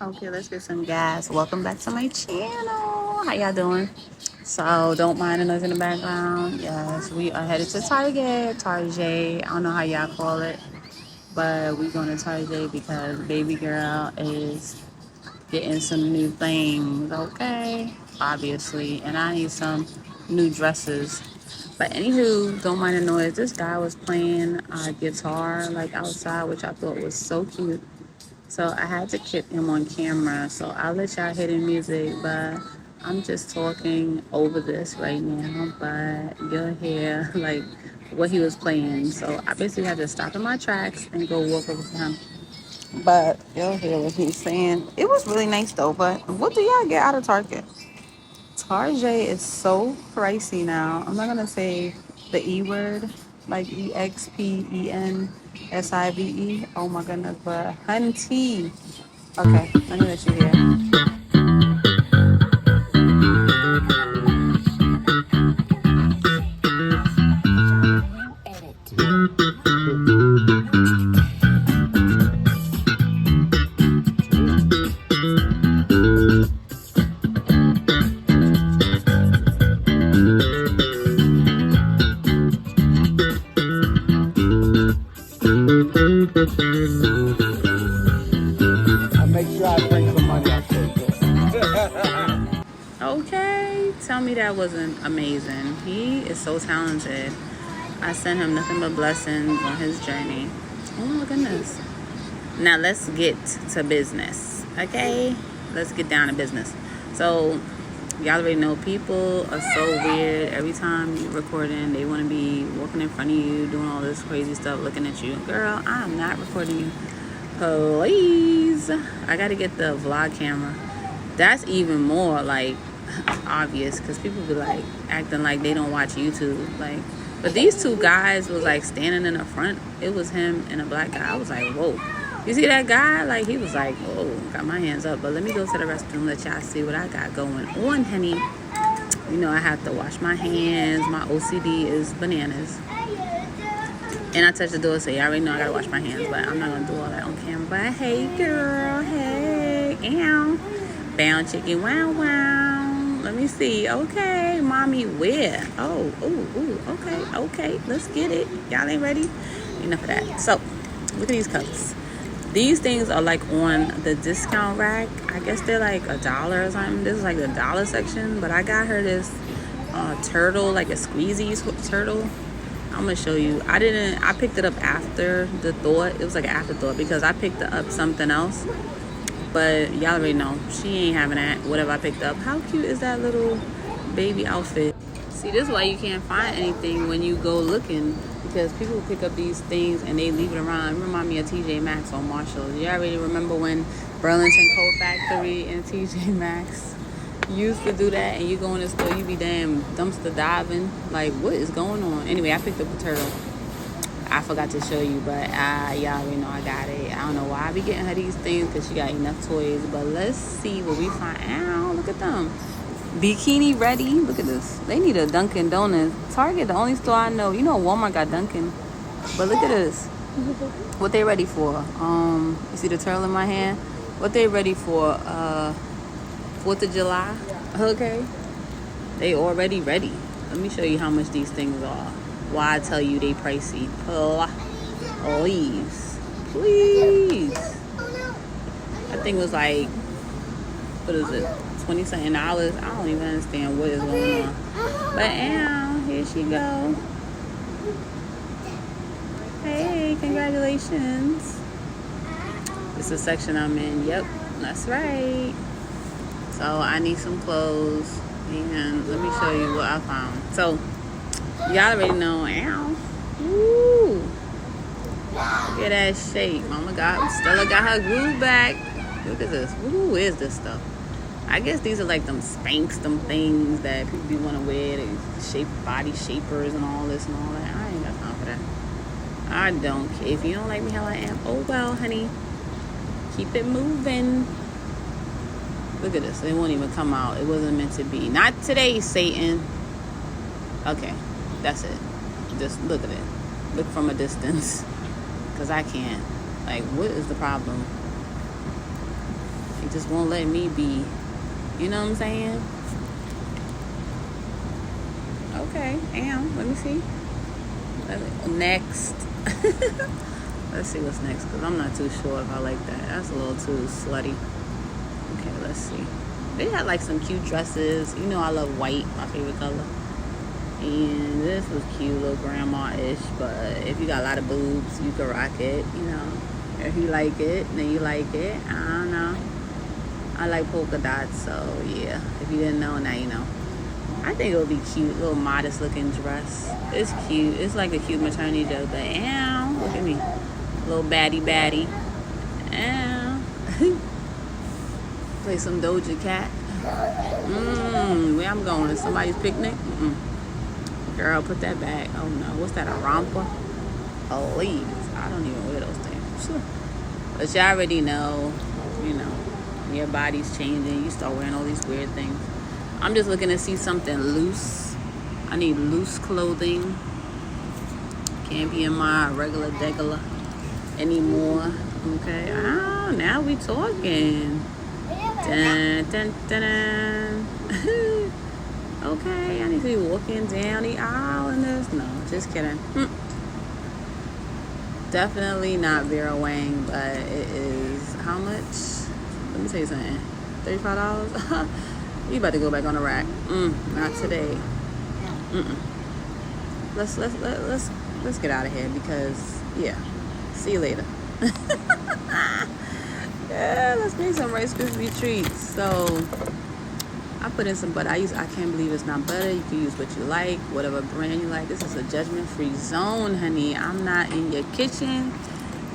Okay, let's get some gas. Welcome back to my channel. How y'all doing? So don't mind the noise in the background. Yes, we are headed to Target. I don't know how y'all call it, but we going to Target because baby girl is getting some new things. Okay, obviously, and I need some new dresses. But anywho, don't mind the noise. This guy was playing guitar like outside, which I thought was so cute. So I had to keep him on camera. So I'll let y'all hear the music, but I'm just talking over this right now. But you'll hear like what he was playing. So I basically had to stop in my tracks and go walk over to him. But you'll hear what he's saying. It was really nice though. But what do y'all get out of Target? Target is so pricey now. I'm not gonna say the E word, like EXPENSIVE. Oh my goodness, but hunty. Okay, let me let you hear. I make sure I bring some money out there. Okay, tell me that wasn't amazing. He is so talented. I sent him nothing but blessings on his journey. Oh my goodness. Now let's get to business. Okay? Let's get down to business. So y'all already know people are so weird. Every time you're recording, they want to be walking in front of you, doing all this crazy stuff, looking at you. Girl, I'm not recording you. Please. I got to get the vlog camera. That's even more like obvious because people be like acting like they don't watch YouTube. Like, but these two guys was like standing in the front. It was him and a black guy. I was like, whoa. You see that guy? Like, he was like, whoa, got my hands up. But let me go to the restroom, let y'all see what I got going on, honey. You know, I have to wash my hands. My OCD is bananas. And I touched the door, so you already know I gotta wash my hands. But I'm not gonna do all that on camera. But hey, girl, hey, ow. Bound chicken, wow, wow. Let me see. Okay, mommy, where? Oh, okay. Let's get it. Y'all ain't ready? Enough of that. So, look at these cups. These things are like on the discount rack. I guess they're like $1 or something. This is like the dollar section. But I got her this turtle, like a squeezy turtle. I'm gonna show you. I picked it up after the thought. It was like an afterthought because I picked up something else. But y'all already know she ain't having that. Whatever I picked up. How cute is that little baby outfit? See, this is why you can't find anything when you go looking, because people pick up these things and they leave it around. It remind me of TJ Maxx on Marshall. You already remember when Burlington Coat Factory and TJ Maxx used to do that, and you go in the store, you be damn dumpster diving. Like, what is going on? Anyway, I picked up a turtle. I forgot to show you, but y'all already know I got it. I don't know why I be getting her these things because she got enough toys. But let's see what we find. Ow, look at them. Bikini ready. Look at this. They need a Dunkin' Donuts. Target, the only store I know. You know Walmart got Dunkin'. But look at this. What they ready for? You see the turtle in my hand? What they ready for? 4th of July? Okay. They already ready. Let me show you how much these things are. Why I tell you they pricey. Please. I think it was like, what is it? 20 something dollars. I don't even understand what is going on. But here she go. Hey, congratulations. It's the section I'm in. Yep, that's right. So I need some clothes. And let me show you what I found. So y'all already know. Woo. Look at that shape. Stella got her groove back. Look at this. Who is this stuff? I guess these are like them Spanx, them things that people be want to wear. They shape body shapers and all this and all that. I ain't got time for that. I don't care. If you don't like me how I am, oh well, honey. Keep it moving. Look at this. It won't even come out. It wasn't meant to be. Not today, Satan. Okay. That's it. Just look at it. Look from a distance. Because I can't. Like, what is the problem? just won't let me be. You know what I'm saying? Okay, let me see. Next. Let's see what's next, because I'm not too sure if I like that. That's a little too slutty. Okay, let's see. They had like some cute dresses. You know I love white, my favorite color. And this was cute, little grandma-ish. But if you got a lot of boobs, you can rock it, you know. If you like it, then you like it. I don't know. I like polka dots, so yeah. If you didn't know, now you know. I think it would be cute, little modest looking dress. It's cute. It's like a cute maternity dress, but look at me. Little baddie. Play some Doja Cat. Where I'm going? Somebody's picnic? Girl, put that back. Oh no, what's that, a romper? Please, I don't even wear those things. But you already know, you know, when your body's changing, you start wearing all these weird things. I'm just looking to see something loose. I need loose clothing. Can't be in my regular degular anymore. Okay. Now we talking. Dun, dun, dun, dun. Okay, I need to be walking down the aisle in this. No, just kidding. Definitely not Vera Wang, but it is how much? Let me tell you something. $35? You about to go back on the rack. Not today. Let's get out of here, because yeah. See you later. Yeah, let's make some Rice Krispie treats. So I put in some butter. I can't believe it's not butter. You can use what you like, whatever brand you like. This is a judgment-free zone, honey. I'm not in your kitchen,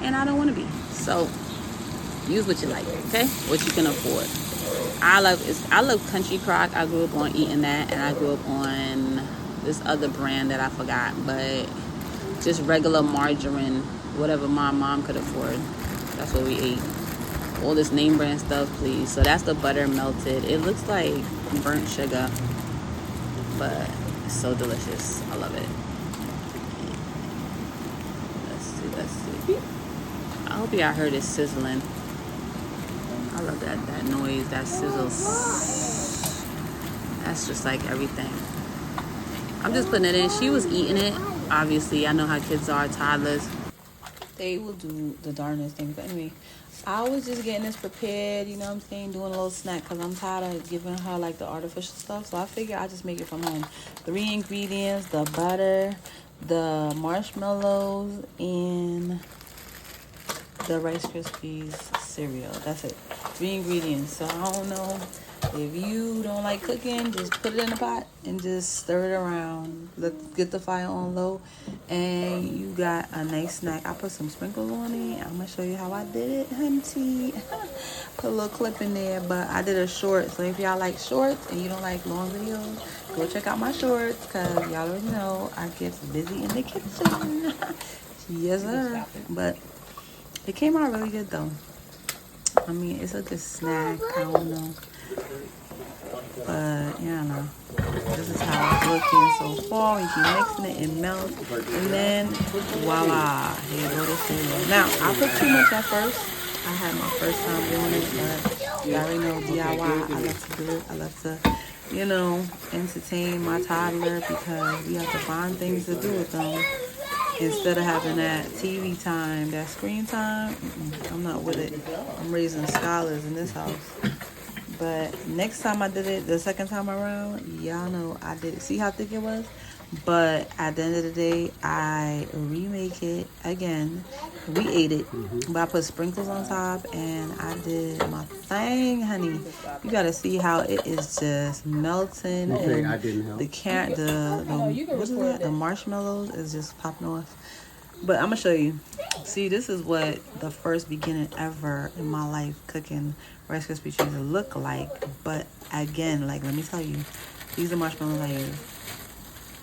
and I don't want to be. So use what you like, okay? What you can afford. I love Country Crock. I grew up on eating that, and I grew up on this other brand that I forgot, but just regular margarine, whatever my mom could afford. That's what we ate. All this name brand stuff, please. So that's the butter melted. It looks like burnt sugar, but it's so delicious. I love it. Let's see. I hope y'all heard it sizzling. I love that noise, that sizzle. That's just like everything. I'm just putting it in. She was eating it. Obviously, I know how kids are, toddlers. They will do the darnest thing. But anyway, I was just getting this prepared, you know what I'm saying, doing a little snack, because I'm tired of giving her like the artificial stuff. So I figured I'll just make it from home. 3 ingredients: the butter, the marshmallows, and the Rice Krispies cereal. That's it. 3 ingredients. So I don't know, if you don't like cooking, just put it in a pot and just stir it around. Let's get the fire on low, and you got a nice snack. I put some sprinkles on it. I'm gonna show you how I did it, hunty. Put a little clip in there, but I did a short. So if y'all like shorts and you don't like long videos, go check out my shorts, because y'all already know I get busy in the kitchen. Yes, sir. But it came out really good though. I mean, it's a good snack. I don't know. But, yeah, I know. This is how it's looking so far. You keep mixing it, it melts. And then, voila. Here go the cereal. Now, I put too much at first. I had my first time doing it, but you already know DIY. I love to do it. I love to, you know, entertain my toddler, because we have to find things to do with them. Instead of having that TV time, that screen time, I'm not with it. I'm raising scholars in this house. But next time I did it, the second time around, y'all know I did it. See how thick it was? But at the end of the day, I remake it again. We ate it, but I put sprinkles on top, and I did my thing, honey. You gotta see how it is just melting, Okay, and I didn't help. what is that? The marshmallows is just popping off. But I'm gonna show you. See, this is what the first beginning ever in my life cooking Rice Krispie treats look like. But again, like, let me tell you, these are marshmallows I use.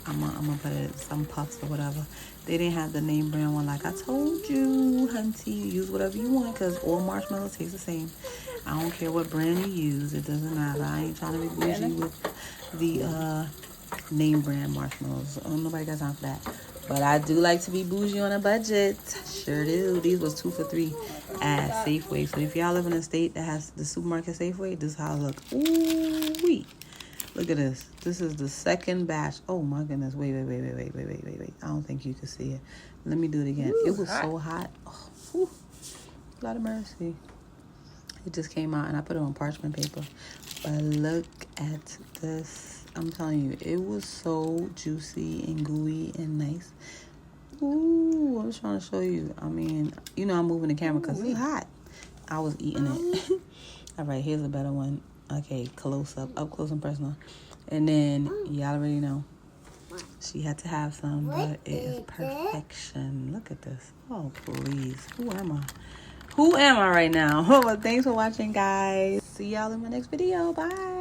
I'm gonna put it some puffs or whatever. They didn't have the name brand one, like I told you, hunty. Use whatever you want, because all marshmallows taste the same. I don't care what brand you use, it doesn't matter. I ain't trying to be bougie with the name brand marshmallows. Nobody got time for that. But I do like to be bougie on a budget. Sure do. These was 2 for $3 at Safeway. So if y'all live in a state that has the supermarket Safeway, this is how it look. Ooh-wee. Look at this. This is the second batch. Oh my goodness. Wait. I don't think you can see it. Let me do it again. Ooh, it was hot. So hot. Oh, whew. A lot of mercy. It just came out and I put it on parchment paper. But look at this. I'm telling you, it was so juicy and gooey and nice. Ooh, I'm trying to show you. I mean, you know I'm moving the camera because it's hot. I was eating it. All right, here's a better one. Okay, close up close and personal. And then, y'all already know, she had to have some, but it is perfection. Look at this. Oh, please. Who am I? Who am I right now? Well, thanks for watching, guys. See y'all in my next video. Bye.